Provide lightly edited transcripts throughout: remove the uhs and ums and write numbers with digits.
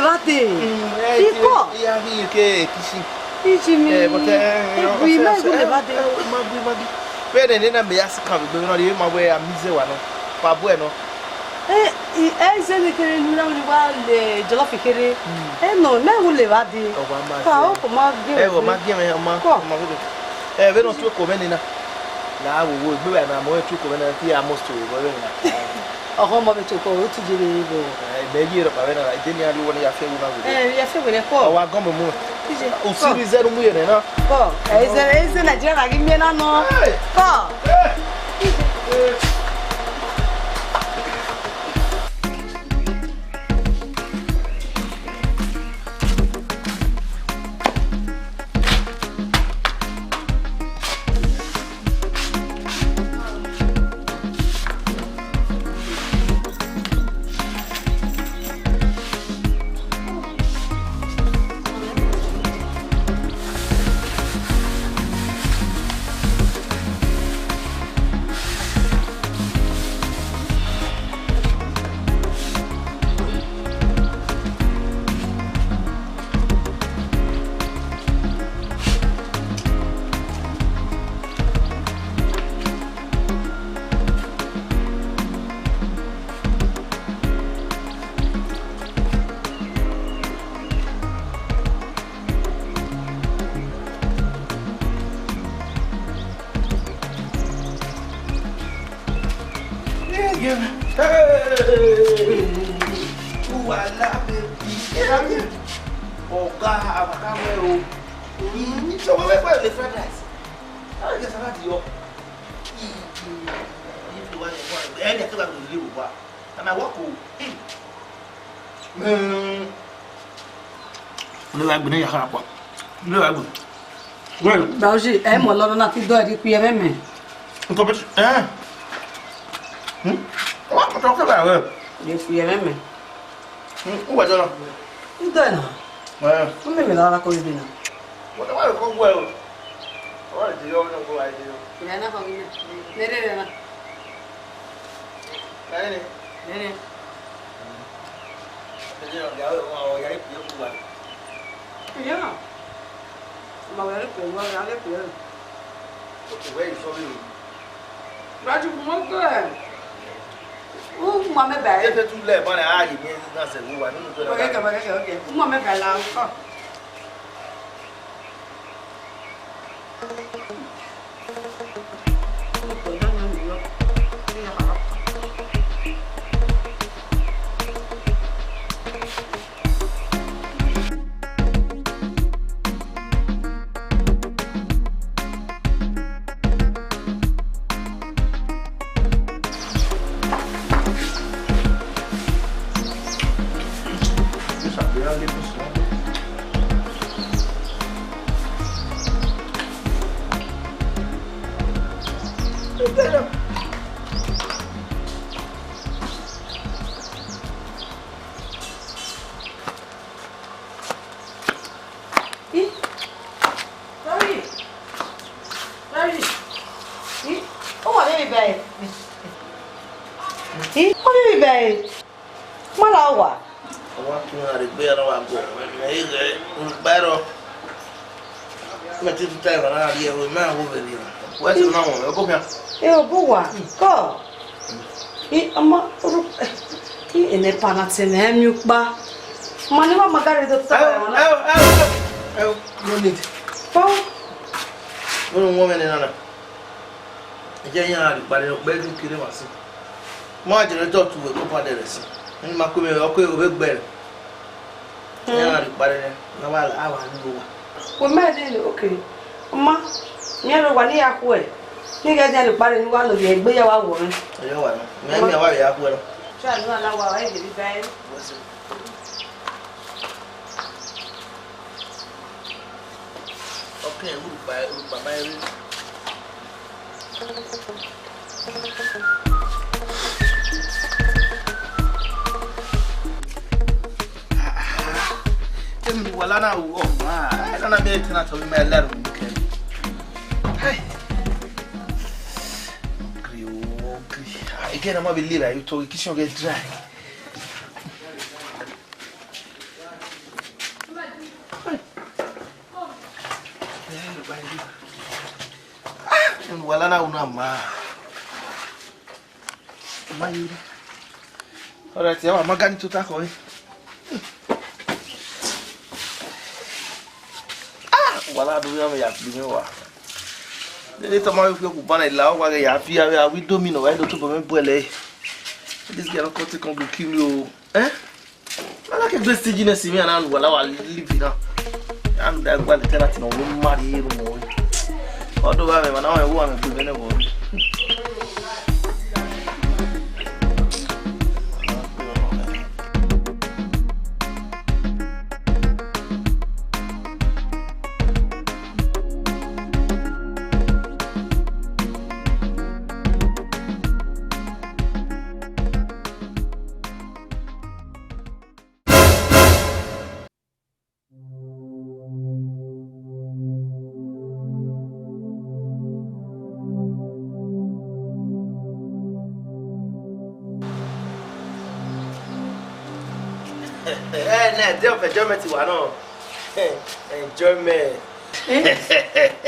levate. Iko. Ia vi che kisi. Ichi mi. Oui, mais vous levate. Magi. Pere nena me asika be no le ma we amize wa no. Pa bueno. Se ne kere nu na wa le jollof kere. No, na wo levate. Ka o ko ma ge. Wo ma ge me ma. Ma ge. Ve no tu ko me nina. Na wo gbe na mo tu ko me na ti amosto wo we na. Ọkọ mo be to ko o tu jere ibo. Be yi ro pa we na ide ni alu woni ya fe wo na wo. Ya fe we ne ko. Wa gan mo mu. O siri zero mu yere na. Ko, eze Nigeria na gi mi na no. Ko. Bauji, mo lọ́dọ̀ na ti do ri ku ye meme. Nko be wa ko to ba we. Ye ku ye meme. O wa jolo. Ndo na. O meme la ko bi na. Mo ta wa ko gwe o. O di yo no ko ai di yo. Ina na ko bi na. Nere na. Nere. Nere. Te yo ya o ya pi yo ku wa. Ya. Ma wa le ko wa ya le ko. O we so bi. Raju mo ko. Mo me ba. E te tu le ba na ai ni na se wo wa nínú to la. Okay. Mo me ba la ko. Ene panatene miukba. Mani wa magari do ta. No need. Po. No woman nana. Je yan ri pare o gbe du kire wa si. Mo generator tu we ko pa de resi. Ni ma ko me o ko o be gbe. Yan ri pare na wa awa ni wa. Wo me de okay. Mama, nyero wa ni akwo e. Ni ga je ri pare ni wa lo bi egbe ya wa wo rin. Oyo wa no. Me mi wa ya akwo no. Sha ni wa la wa e de bi bai. Okay, urupa mai. Wala na o ma ela na me tena to me lero nke hey krio again I'm believe you to kitchen get dry wala na una ma. Mai. Ora ti ama magani tutako eh. Wala do ya wa. Dele toma eu fico bana lá, o que ya fi a we domino, vai do tubo me boele. This girl got come go kill you. Eh? Ala ke do stage na simi ana wala wa live na. And da gba le tenant no mo mari ru mo. Odo ba me mana wa wo me bu me ne wo. Enjoyment wa no. Enjoyment.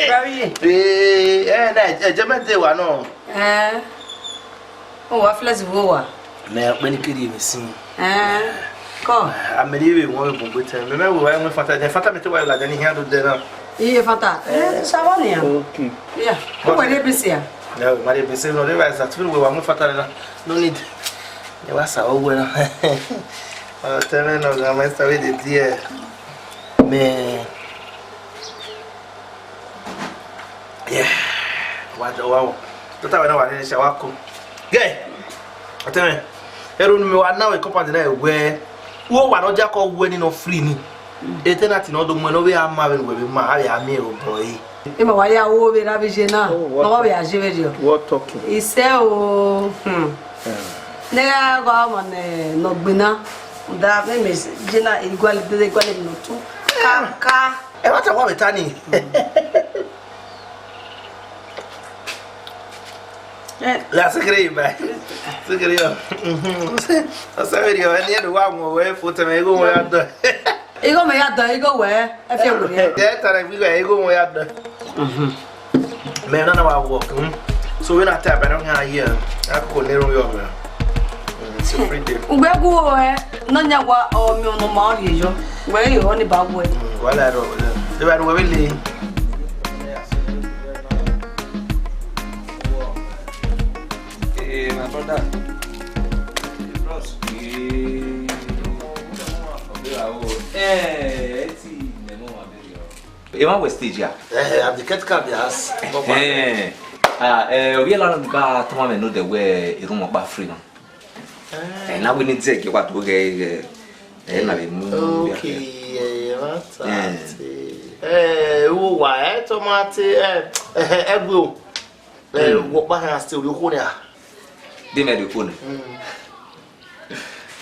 Bravi. Enjoyment wa no. O wa flash wo wa. Me pe ni kiri mi sin. Ko. Ameli we won bo bote. Me we wa fata me te wa la jani hiando de na. Iye fata. Ça va bien. Okay. Yeah. Ko we bisia. No, mari be se no le va sa tu we wa mo fata na. No need. E wa sa o we na. Tell no ga mais sabe de dia. Me yeah. Wow. Tota we na wa ni sha wako. Gay. Ateme. Eru mi wa na we compound na we. Wo wa no ja ko we ni no free ni. Eternity no do mo no we ama we ma ya mi o boy. E ma wa ya wo be na be jena. No wa be a je video. What talking? Ise o nega go mo ne no gbina. Da me jena igual no tu. Ka. E wa ta wa betani. La secreta, vai. Secreta. Saberia, vai nem do amo, vai foto me go ya do. Ego me ya do, ego we. E fe wo ye. Yeah, tara we go ego mo ya do. Me na wa work. So we na tap I don't here. I ko le ro yo. It's a free day. Ugbe go no nya wa o mi no ma ri yo. We yo ni ba wo. Wala ro. De ba we le. My brother. Ema we stage ya. I'm the cat cab yes. We la nga tama me no de we irumo ba free no. Na we need take what we na be mu. Okay, what? Wo wa tomate egbo. Wo ba ha still you ko ya. De me de phone.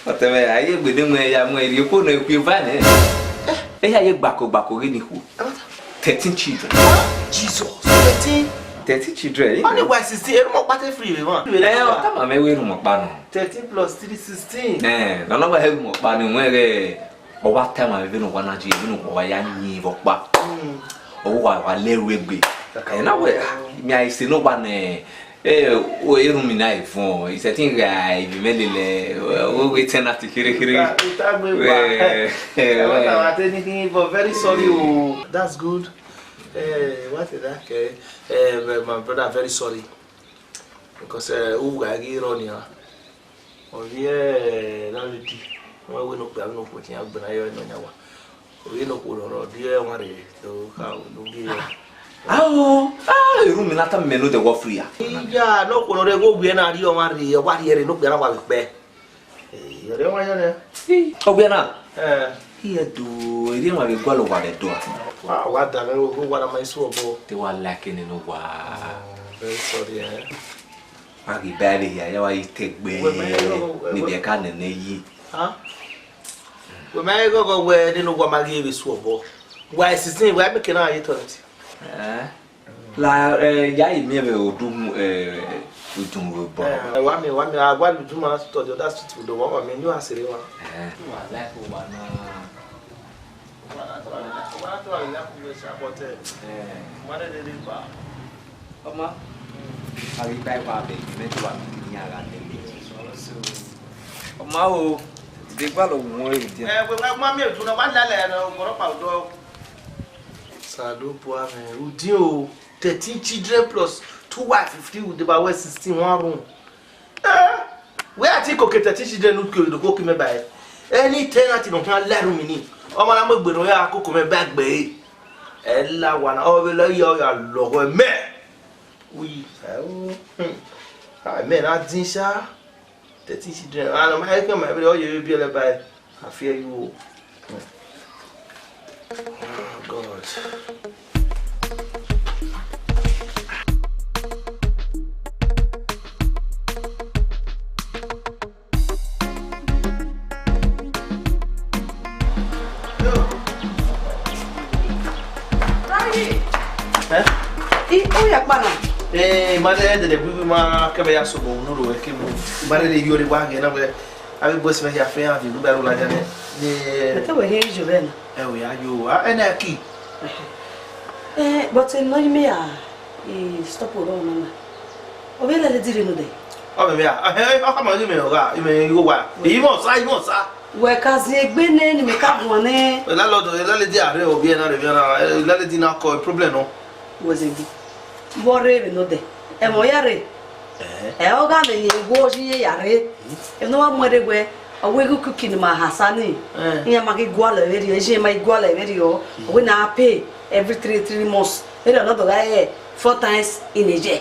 Oteme aye gbede mu ya mu eri phone e ku van eh ya ye gbako ri ni hu. 13 children. Jesus. 13 children. Only why 16 e mo pate free we wan. O ta ma me we ru mo pa no. 13 plus 3 16. Na no ba he mo pa ni nwere o wa ta ma be no wa na ji be no wa ya nyi bo pa. O wa leru egbe. Na we mi ai se no ba ne o eru mi na ifon isetin ga ibi melele o we ten at kire. But very sorry. Oh, that's good. What is that? My brother, very sorry because who ga gi roni ha. O die na liti. Wa we no pe no ko tin agbena yo no nyawa. O we no ko ro die ware to ka no gi. Eru mi nata menu de wo free ya. Ya no ko no re go gbe na ri o ma ri wa ri ere no gbe na wa pe. Ere wa ya ne. Ogbe na. Here do eri ma be gwalo wa de do. Wa da me go wa na my so bo. Te wa like ni no wa. Very sorry Agi bale ya ya wa itegbe ni be ka ne yi. We may go where they know what my give is so bo. Why 16 we make na you 20. La ya imi be odum odum bo. Wa me agwa do ma study that street do wa me new asere wa. Wa like o wa na. Wa to ala ku we support. Mother dey ba. Mama, Abi bai wa be me to wa ni ara ni. O ma o de gba lo won e di. We ma mi e tun na wa la le no goro pa odo. Sado po ame. Udi o 13 children plus 2 wife 50 with about 16 one room. We are take okay 13 children no go go me by. Any tenant no can let room ni. O ma na mo gbero ya akoko me bag gbe. Ella wana o be lo yo ya logo me. Oui, ah man, I didn't say 13 children. I know my come every all you be like by. I fear you. Oh God. Oh yeah, bana. Mother de bibi ma ka be yaso bo no ro ke mu. Bare de yori wa ge na we. Abi boss me ya fe avi ba ro la jane. Ni Meta we here joven. we ya yo. Ena ki. But no me ya. Stop o na. O be la le dire no de. O me ya. O ka ma ni me o ga. Me yo wa. Yi mo sa. We ka zi egbe ne ni me ka gun ne. La lo do la le di are o bi na re bi na. La le di na ko problem no. Was it Borre no de. E mo yare. O ga me ye go ji yare. E no mo de gwe. O we go cooking ma hasani. Iya ma ki gwa le veri, je ma gwa le veri o. We na pay every 3 months. E no do ga 4 times in a year.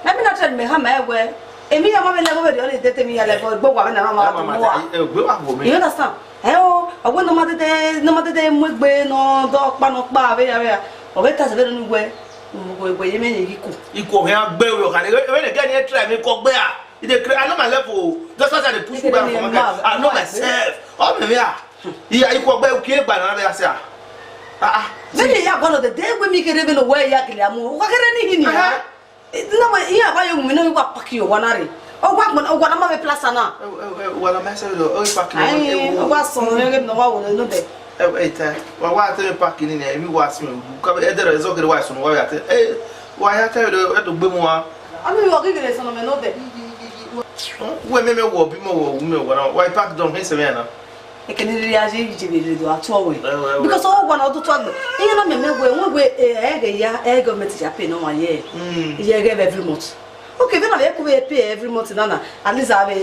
Na me na tell me ha ma gwe. E mi ya ma me le go veri o le tete mi ya le go gwa na ma mo. You understand? O we no ma tete mo gbe no do pa be ya. O be ta se be no gwe. We ye me ni ku. Iko he agbe we kan. We dey get any try me ko gbe a. I dey I know my level. Just as I dey push me back from my I know myself. Oh me ya. Iya iko gbe o ki gba na be ase a. Me ya go no the day we mi kere be no we ya kele amu. Wa kere ni hini ha. No ma iya ba yo mi no wa paki yo wanare. O gwa na ma be place na. Wala ma se do o paki. Ai o gwa so no wa wo no de. Wa te paki ni e mi wa si me ka e dere zo kere wa so no wa ya te wa ya te do gbe mu wa Ami wo kere so no me no de. We me wo bi mo wo me wo na wa pack don he se me na E kene ri aje ji be do ato we. Because o gwa na do to agbe. E na me we e ge ya e government ja pay no one year. Ye ge every month. Okay, then I pay every month nana. At least I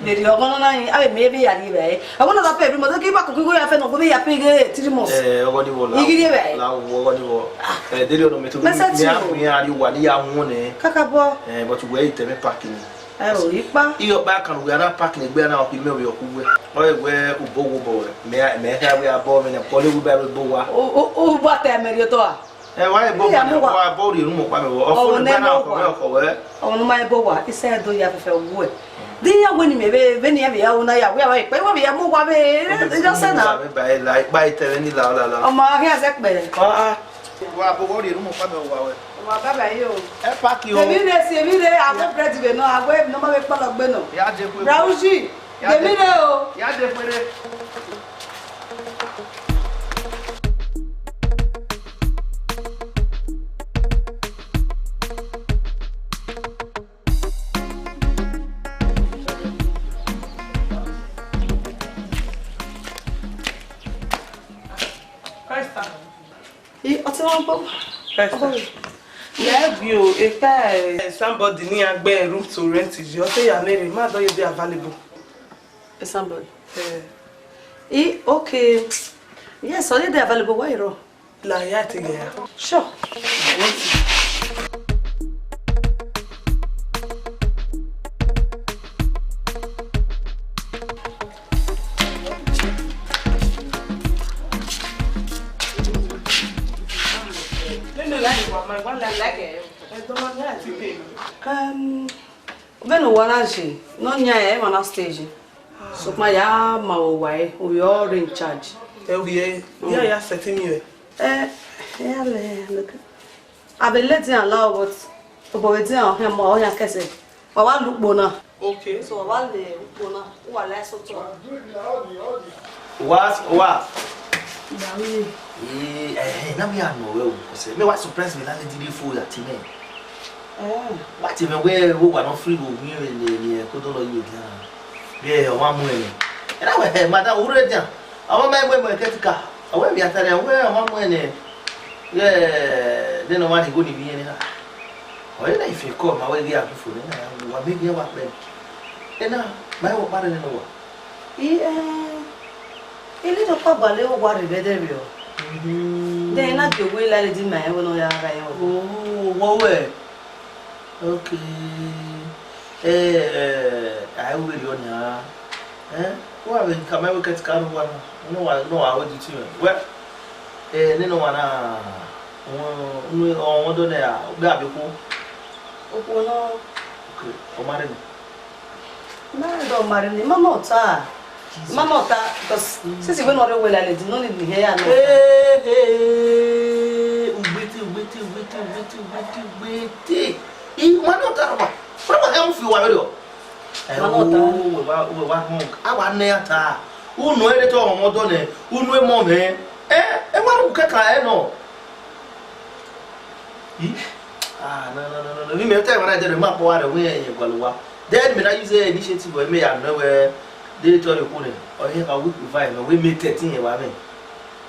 be the ogono na I maybe ya ni be. I want to pay every month. Okay, back go ya fe no go be ya pay 3 months. Ogoni wo la. Igiri be. La ogoni wo. Dele no me to me ya ri wa ni ya hu ne. Kakabo. But we ite me packing. O ipa. Iyo ba kan we na packing gbe na o pi me we okuwe. O we ubowo bo. Me ha we abo me na pole we ba bo wa. O ba te me ri to a. Why bo wa bo ri rumo pa me wo. O fo ni na ko we. O no mai bo wa. Ise do ya fe wo. Di ya woni me be ni ya be ya una ya we wa pe wo be ya mo wa be. Just say na. Ba like ba ite ni la. O ma he ase pe. Wa bo ri rumo pa me wa we. Ma baba yo. E pack yo. Ebi re ago bread be no ago no ma be pa lo gbe no. Ya je pe. Rauji. Ebi re o. Ya je pe re. Somebody near a room to rent it. You say your name, ma don't you be available? Somebody. Okay. Yes, already available. Why ro? La ya te ya. Sure. When one she no nya e man stage. So my ya ma why we all in charge. Yeah, setting you. Yeah, look. I been letting allow what about him or ya kese. Wa wa look bona. Okay. So wa le bona. Wa la so to. What? Dawi. Na me ano we o say me wa surprise me na le did food at me. What even where we were not free go we le ko do lo you gan. Be o wa mu ele. E na we madam ure jan. Awon ma egbe mo ketika. Awon bi atare we o wa mu ele. Yeah, they no want to go ni bi ni na. O ele if you come ma we gi afi fo ni na wa be gi wa pe. E na ma wo pare ni no wa. Ele to pa bale o wa re be de bi o. Then na the way like di my we no ya ra yo. Oh, wo we. Okay. I will be on ya. What will come out get car one? No, I know I would do too. Well, no one. On don't there. Gabi ko. Oh, no. Okay. O marry. No, don't marry me. Mama ta. Mama ta because since you not well I did not need here no. Wait. Manota wa. What am fi wa lo? Manota. We wa mo. Awa na ata. Unu ere to omodo ne. Unu e mo me. E wa ru kaka no. No. We me tell when I did the map wa the way e gwaluwa. Then me na use initiative we me ya no we they tell you kule. O here ka we provide we make 13 e wa me.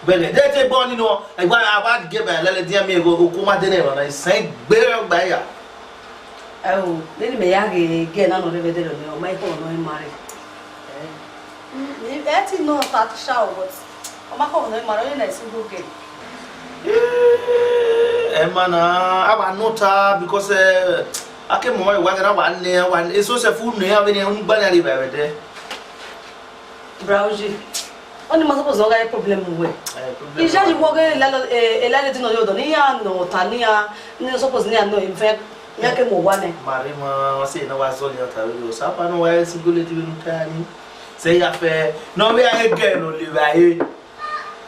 Bele they take born no. E gba about give by lele dia me go ko ma de ne na sai gbe gba ya. Oh, then me yage get none of the video no my phone no marry. That is not that show but my phone no marry na single game. Mana aba nota because I came more wa na one is so se food no ya be ni un gba na ri ba de. Browse. Oni ma suppose no problem we. E já de boga ela de no yo do ni ya no tania ni suppose ni no in fact yake mo wane marima wase na wazo ya tawo sapa no wa singuleti be nutani say ya fe no me ya ge no le baye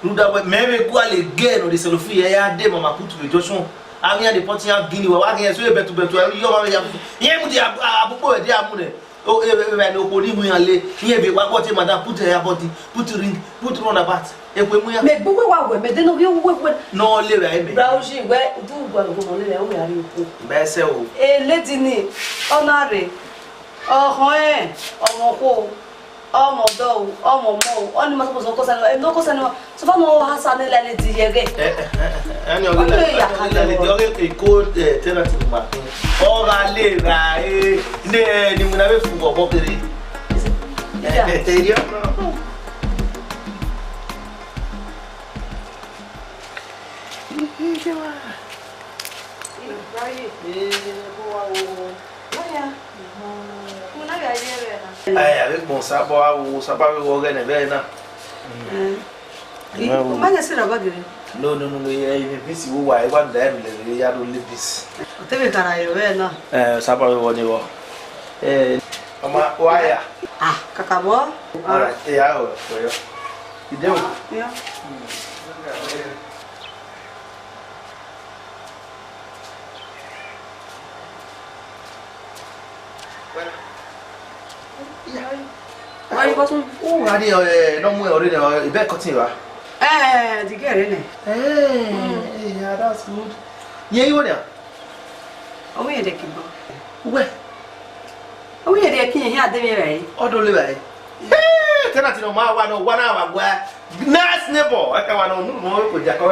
nuda me ko ale ge no de selofi ya de mama put be joshun ami de poti ya gini wa ge so e betu yo ma ya ye mu di abupo e di amune o e no ko ni mu ya le ye be wa poti madam put her body put ring put run about e pe mu ya me gbogbo wa we me de no we no le baye me browse we du gbo no le o ya ri ko be se o lady ni onare ohun omo ko omo do omo mo oni ma so ko sa no ko sa no so fa mo ha sa ne le di yege ani o le di o ke ko tenant ma o ga le ra ne ni mo na be fu bo kere avec bon sabor ou sabor o gane be na o manya sira bagire no e bisi wo wa e wa da le ya do le bisi o tebe kara yo be na sabor wo ni wo ama wa ya kakabo alright ya o yo ideu ya why you wasn't adi no mu ori na ibe cutting wa the girl ne yeah that's good ye you there o we de kibo we o we de kin here ade me bai odo le bai tena ti no ma wa no wa na wa gwa nice neighbor aka wa no no ko ja ko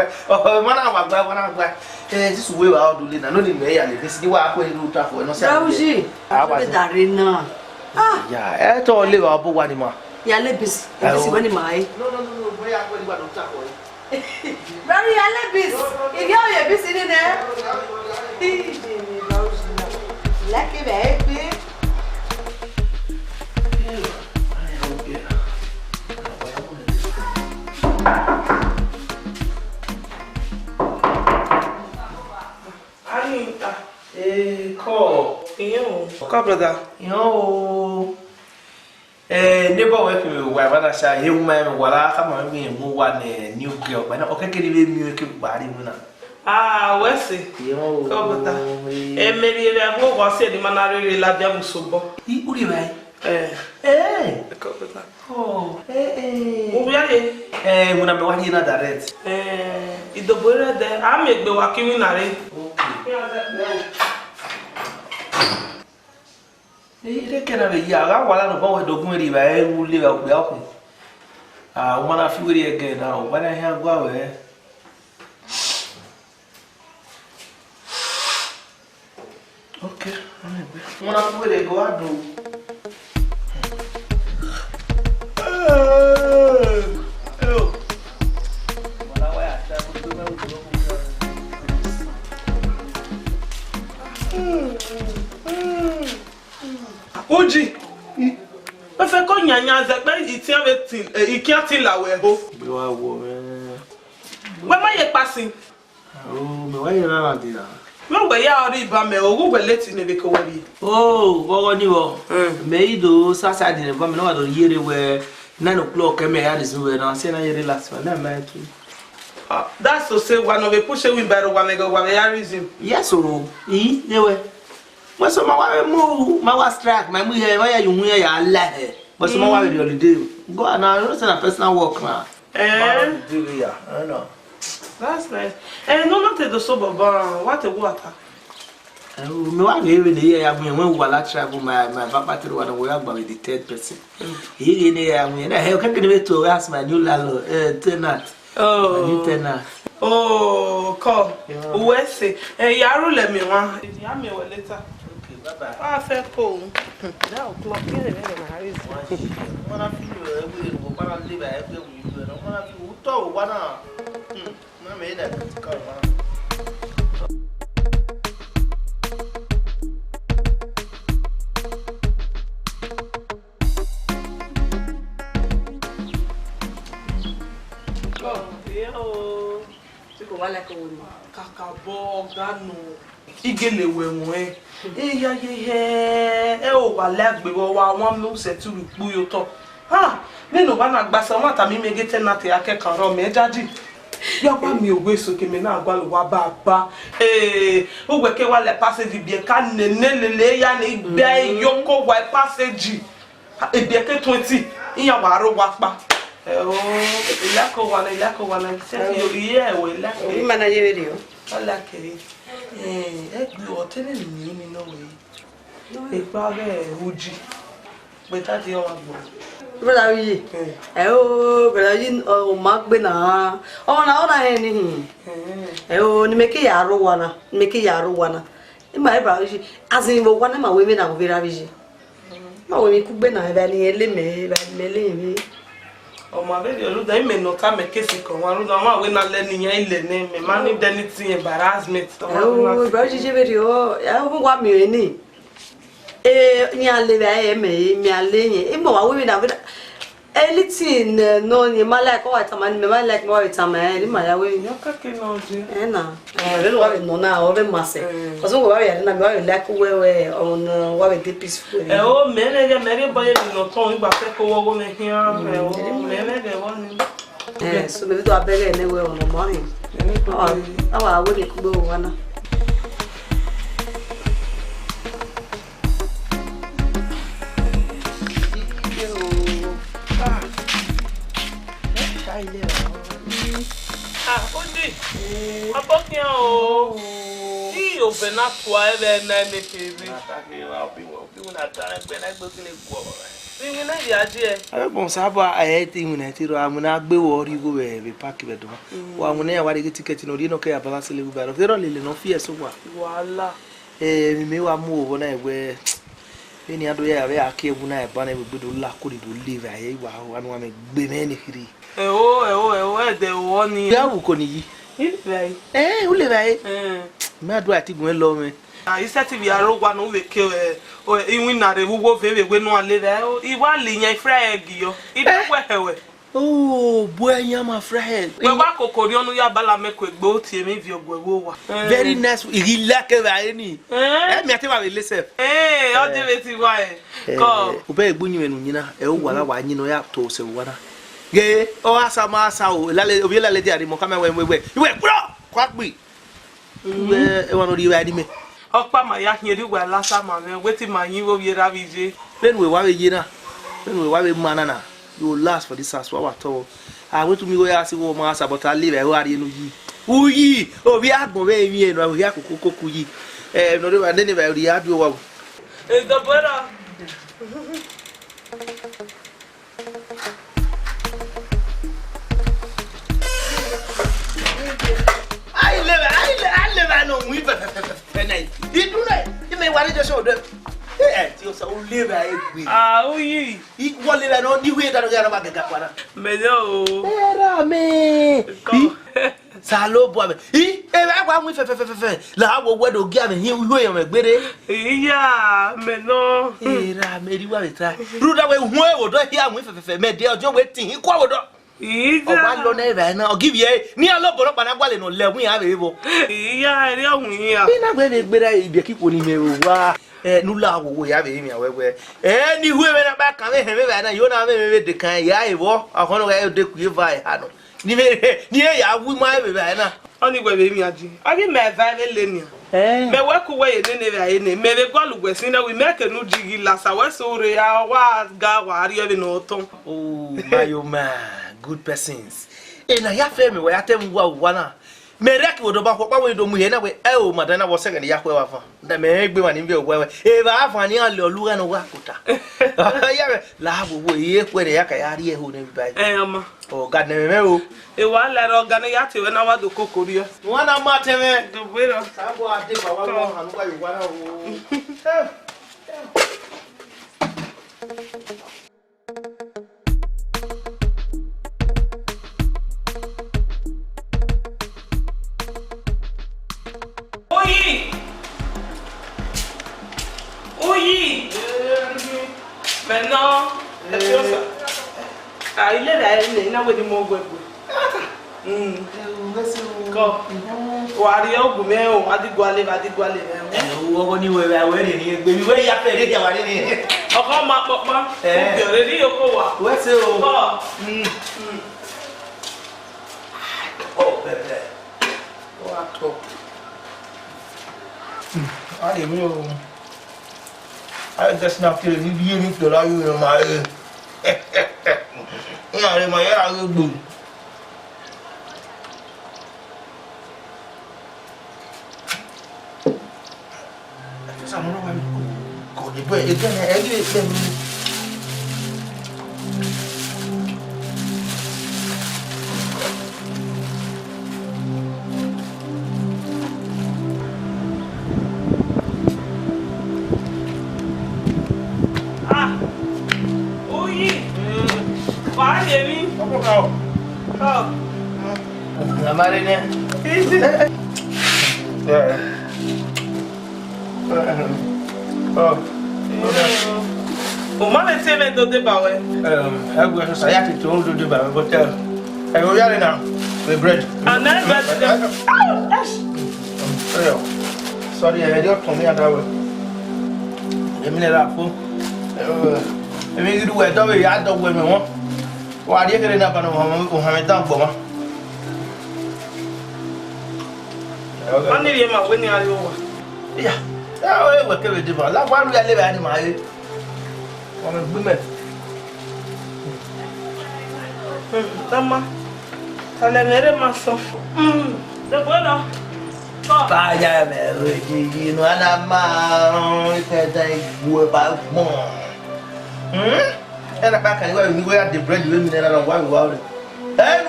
ma na wa gwa wa na gwa this way wa odo le na no ni me ya le bisi wa ko iru ta fo no se Rauji be dare na ya to le wa bo wa ni ma ya le bisi wani mai no boy akwa ni gba do ta ko Rari ya le bisi igi o ye bisi ni ne lucky baby Call brother. Yo. Neighbor work with why when say you man wala kama me mu wa ne new girl. But na okeke be mi ke bari mu na. We see. Yo. Call brother. Maybe le mo wa say di manare la dia musobo. I uri bai. Call brother. Oh. Ubiale. Muna me wa ni na direct. Idobore de amegbe wa kiwi na re. Okay. Ile kena be ya ga wala no ba we dogun ri ba e wu le ba gbe akun. Ah, o mana fi we again now. Ba na here gwa we. Okay, o mana fi we go ado. Oji. O fe ko nyanya ze pe iti abetin iki ati lawe ho. Be wa wo me. We ma ye pasin. Oh, me wa ye na di na. Me we ya ori ba me ogu we leti ne be ko wari. Oh, go ni wo. Me ido sasa di ne ba me na wa do yere we 9 o'clock me ya dis we na say na yere last one na me too. That's to say one of a push a wheelbarrow one go one reason. Yes, oh, newe. What's my wife move? My was track, my mother, why are you here? I let her. What's my wife holiday? Go on now, it's a personal work now. I know. That's nice. And no, not the sober bar. What a water. No, I'm here in the year. I mean, when I travel, my battery one away about the third person. Here in the I mean, I can't wait to ask my new landlord, tenant. Oh, New tenant. Oh, call. Where say, Yaru let me one. Yammy later. Bye bye. I feel cold. Now, clock here and Harris. One of you will probably live every week. One of you who told one hour. I made that call. Kakabo gano igele wewe ya ye o wa lagbe wa won mi o se ti ru pu yo to ha nínú ba na gba se won ta mi mege tenant akekan ro me jaji ya ba mi ogwe soke me na agba lo wa baba o gbe ke wa le passage bi e ka lele ya ni gbe yoko wa passage e bi ke 20 iya wa ro wa pa ilako wana se yo ye we ilako Mana ye video. Ala kere egbe otele ni no we ipa re oji pe ta ti o wa gbo Brother yi. Brother yi o ma gbe na. Ona he ni. Ni make ya ro wana. Ima e brother yi. Azin wo wana ma we me na go vera biji. Ma we mi ku gbe na ba ni ele me mi. o ma be olu da me no ka me kesi kan wa ru da wa we na le ni yan ile ni me ma ni anything embarrassment to wa Brother ji video. Ya wo wa mi ni. Ni ale ba me mi ale yin. Imo wa we me na anything no ni ma like o ta ma ni me ma like mo ta ma ni ma ya we yo ka ke no je na we lo wa no na o be ma se o so wa ya na we like we on wa be dey peaceful o me le ge me re boye ni no ton igba fe ko wo go me hian o me le ge won ni so be to abere ni we on morning awa we dey ku gbe wa na Oji, abokin o. Ti o be na to ebe na ne kiri. Atake wa bi na ta egbe na gbo kile gbo. Ni na ya je e. Ayo bon saba ayeti ngune tiro amuna gbe wo ri go be park be do. Wa ngune ya wari ticket no ri no ke ya balance le go ba. Tiro le no fi eso wa. Wala. Mi wa mu wo na egbe. Eni ado ya be akebu na e ba na egbe do la ko do live aye wa wa me gbe me ni kiri. De wo ni. Ya wu ko ni yi. Ife. O le rai. Ma do ati gun lo me. Ise ti bi arogwa no we ke iwin na re wo ve we no ale re. Iwa le yan fry egg yo. Ibe we hewe. Oh, boy, my friend. We wa kokori onu ya bala me ko egbe o ti emi vi ogbo wo wa. Very nice. He like any. Me ati wa we listen. O je be ti wa e. Ko. O be egbu nyi enu nyina. E o wala wa nyi no ya to se wala. Ge, o asa ma asa o. Lale obi lale di ari mo kama we. Iwe bro. Kwakbi. E wa no ri wa di me. Okpa ma ya yin ri wa lasa ma me wetin ma yin wo ye ra bi je. When we wa we yina. When we wa we manana. You will last for this house what at all. I went to me go ask you ma asa but I live e wa ri enu yi. Uyi, obi agbon be mi enu we ya kokoko yi. No dey wa dey be ri adu wa. The brother Penny. You do that. You may want to just show them. You so live I agree. Ah, oui. He won't let on the way that I got a gap. Melhor. Era me. Salo boy. He want with la wo wedo give him who am gbere. Yeah, melhor. Era me di wa betra. Ruda we hu e wo do here with me dey ojo wetin he kwa wo do. Oba lo na eva na give ye ni aloboro pa na gwale no le hu ya be bo. Yeah, ere ohun ya. Bi na gbe gbere ibe kipo ni me wa. Nula wo ya be mi awewe ni hu e na ba kan me he me ba na yo na me de kan ya e bo akono ga de ku e va e ha no ni ya wu ma be ba na Oni gwe be mi aji abi me va be le ni me we ku we ne be aye ne me be golu gwe sin na we make no jigi la sa we so re ya wa ga wa ri e no ton. Oh my man, good persons na ya fe me we atem wa na me rek wo do ba ko pa we do mu he na we o madana wo second ya kwe wa fa nda me gbe wa ni bi ogwe e ba afa ni ale oluga no wa kuta ya la wo ye kwe ya ka ya ri e ho na bi ba Ama o god na me o e wa le ro ga na ya te we na wa do kokori ya wana ma te me do bero sabo ade ba wa wo hanu ka yo wa na o Oui. Maintenant, il est là, il n'a pas de mon goût. Ko wari o gume o adigwale wo ni we ni gbe mi we ya pere ke wari ni oko ma popa o bere ri oko wa we se o bebe o ato ai mi o ai just na feel ni bi ni feel la you ma na re ma ya gbo Samuel wa ko de boy e gan e ju e pe mi ah oyi wa ye mi ko la mare ne o ma le tebe do de ba we agwe so ya ti to do de ba but I go yare now with bread and then sorry I don't come here that way e mi le ra fo e mi gidu we do we ya do we me won wa die kere na ba no mo ha me dan gbo ma oni ye ma we ni ari o wa ya o we kere de ba la wa ru ya le ba ni ma ye wọ́n mi gbé mẹ́. Tama, sale mere ma sọ. De bueno. Vaya me oye, no ana ma, que da igual ba mo. Era pa kan wa ni wa de bread we mi na la wa wa. No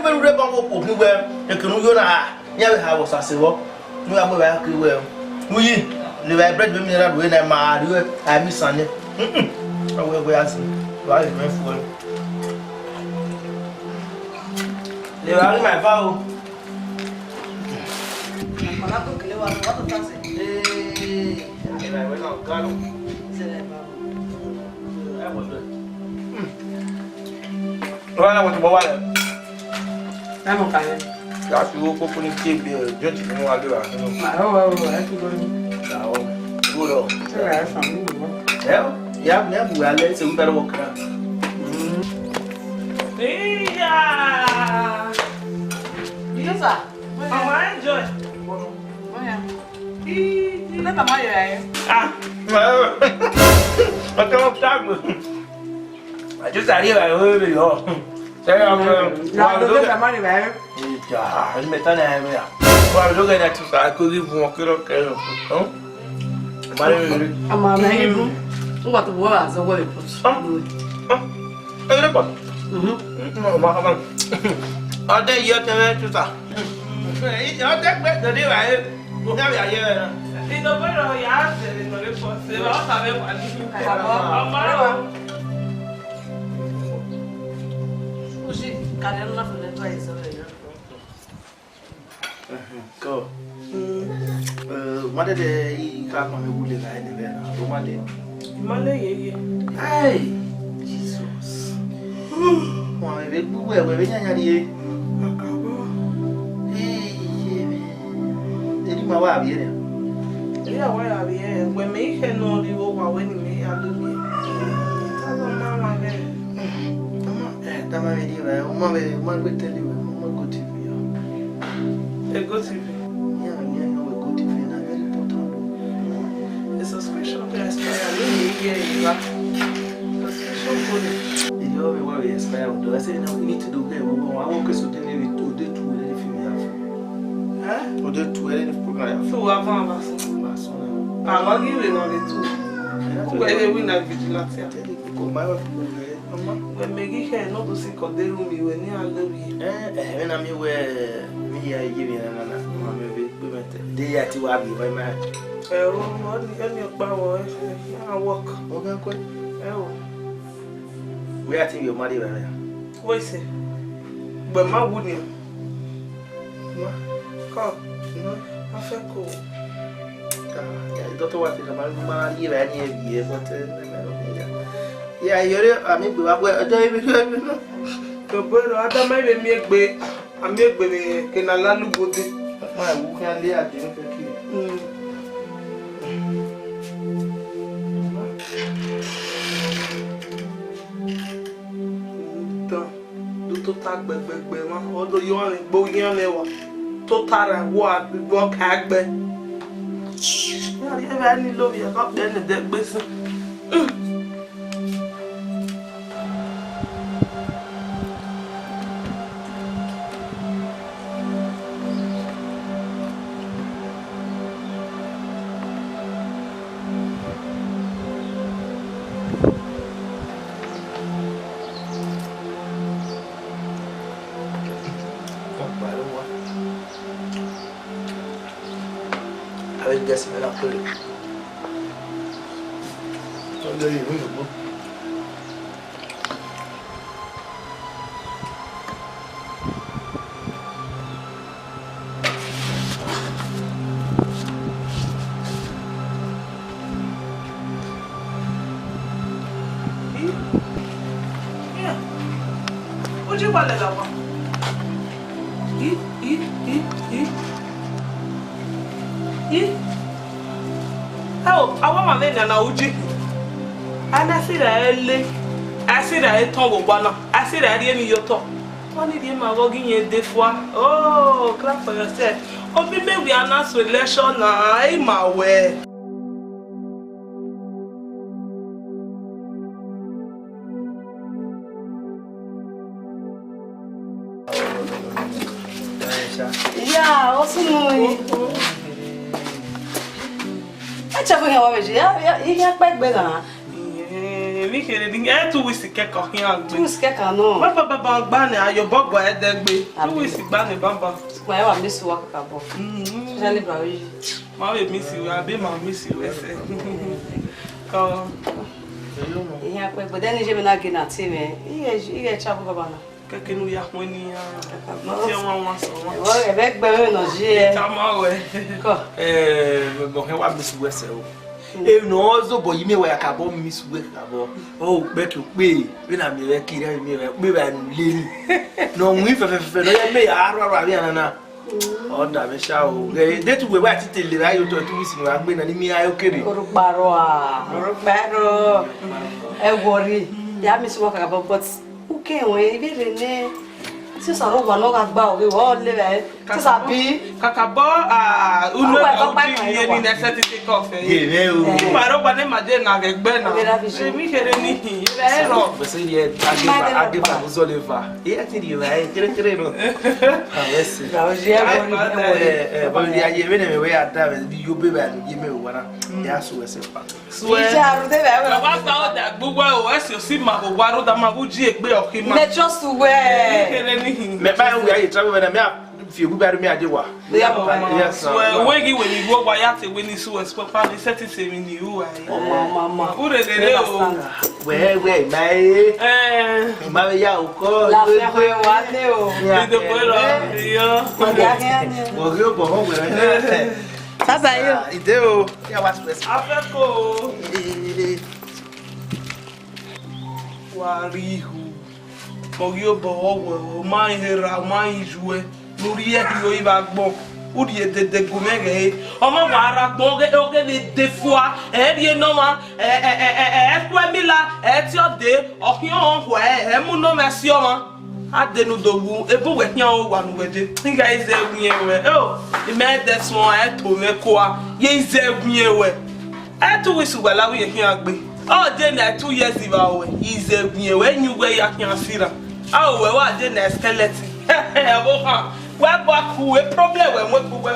be re ba wo po ni we, e kunu yo na, nya we ha wo sase wo. Nu ya mo ba ki we. Uyi, le ba bread we mi na we na ma ri we, a mi sane. We ask why is my phone? Le va my vow. Para tu que le va a dar tu tase. I went out, got him. I was good. Run out with the water. I'm okay. That's you go for the cake, judge you know, I'll do it. I keep going. Now, good. Yeah. Yeah, we are let's better walk around. Yeah. Yes, sir. I enjoy. Oh yeah. Let me marry. Ah. I can't stop. I just out here, I heard it all. Say, I'm Look at money, man. yeah, I'm better than I am. Well, look at that, so I could even walk it okay. I'm a man. What the world is a way put. Hey, look what? Are they your tomato? I'll take back the day I Now we are here. In the way of your answer, in the report, they will also have one. Go. What did he come on the wood in the Monday? Monday, Hey, Jesus. Why, we're here. Hey, my wife here. yeah, why are we here? When me can know the over when me, I do it. Tell Mama there. Mama, will tell you, Mama, go TV. A good TV. Yeah, no, a good TV, not very important. The subscription price, I really hear you. Subscription code. Did you ever worry expire? I said, no, we need to do that. I want to do it to anything we have. Huh? Or do it to any program. So, avant, I'm not giving on the two. Where they win that vigilante. When Maggie can not to see Cordero me when you are living. When I'm here, me, I give you another. They are to have you by my I walk. We are to your money. What is it? But my wouldn't. Come. I feel cool. I don't know what is about my year, but yeah, you're I mean, I don't know. The bird, I don't mind me a I make baby can allow you go there. My who can lay at the do total gbẹgbẹgbẹ wọn ọdọ yìí wọn lè gbó yẹn lẹwà total rẹ wọ àgbẹgbọ kàgbẹ. yàrá yẹn bá nílò yẹn kọ́ pẹ́ ní dẹ́gbẹ́sí. Guess me not put it. Oh, there you go. Yeah. What you want to go? Oh, I want my men and Uji. And I see that I see that I tongue one. I see that I didn't your talk. Only the man walking in the fois. Oh, clap for yourself. Oh, maybe we are not relation. I'm my way. Yeah, also no. Chavo ya wabeje ya ihe pegbe na mi kere ni e tu wisi keko hin agbe tu skeka no baba gba ni ayo bogo edegbe tu wisi gba ni baba ma ya wa misu wa kakabo especially brawi ma we misi we abi ma misi we se ko ihe pegbe den je me na gina ti me ihe chavo baba na keke nu ya won ni ya ti won so won wo e be gbe no je ta ma we ko Mo he wa miss we se o. E no zo bo yi me wa ka bo miss we ka bo. O pe ki pe we na mi re kiri mi re pe ba nu le ni. No mu fe no ye me ya aro abi na. O da me sha o. De tu we wa ti tele ra yo to tu wisi ni wa gbe na ni mi ayo kere. oruparo e worry ya misu wa kakabo but uke we ibere ne si sọ̀rọ̀ wa no ga gba o we wo le be ti sabi kakabo unu e ni necessity coffee Ye me o. maro gba ni maje na gegbe na mi kere ni e ro Você iria ageba uzoleva. E atiri vai, kere no. Ah, esse. brawi e Ba dia ye me me we ada bi yo be ba ye me wana. Ya so ese pa. suwe ijaru de be wa gba o da gbogbo o ese o si ma o wa ro da ma bu ji egbe o ki ma me just we kere ni Me ba we ayi travel na me fie gu bari me ade wa Yes well when you go wa ya te when you so papa ni set se mi ni u ai mama u de de o we ma ya o ko la fe ko wa le o de de yo o rio bo ho we Baba yo ide o ya wa stress afeko wa rihu ogi o bo o mai hera mai jue lórí e yo iba gbon o di de gomege o mo wa ara gbon o ge le de fois e bi no ma kwa mila ti o de o ki o ho e mu no me si o ma adenu dogu ebo we nya o wa nu wede nga ize gunye we o me this one e to me ko a ye ize gunye we e to wisu wala we hin agbe o de na 2 years iba we ize gunye we nyu we ya kan sira a we wa de na skeleton e bo ha we ba ku e problem we mo ku we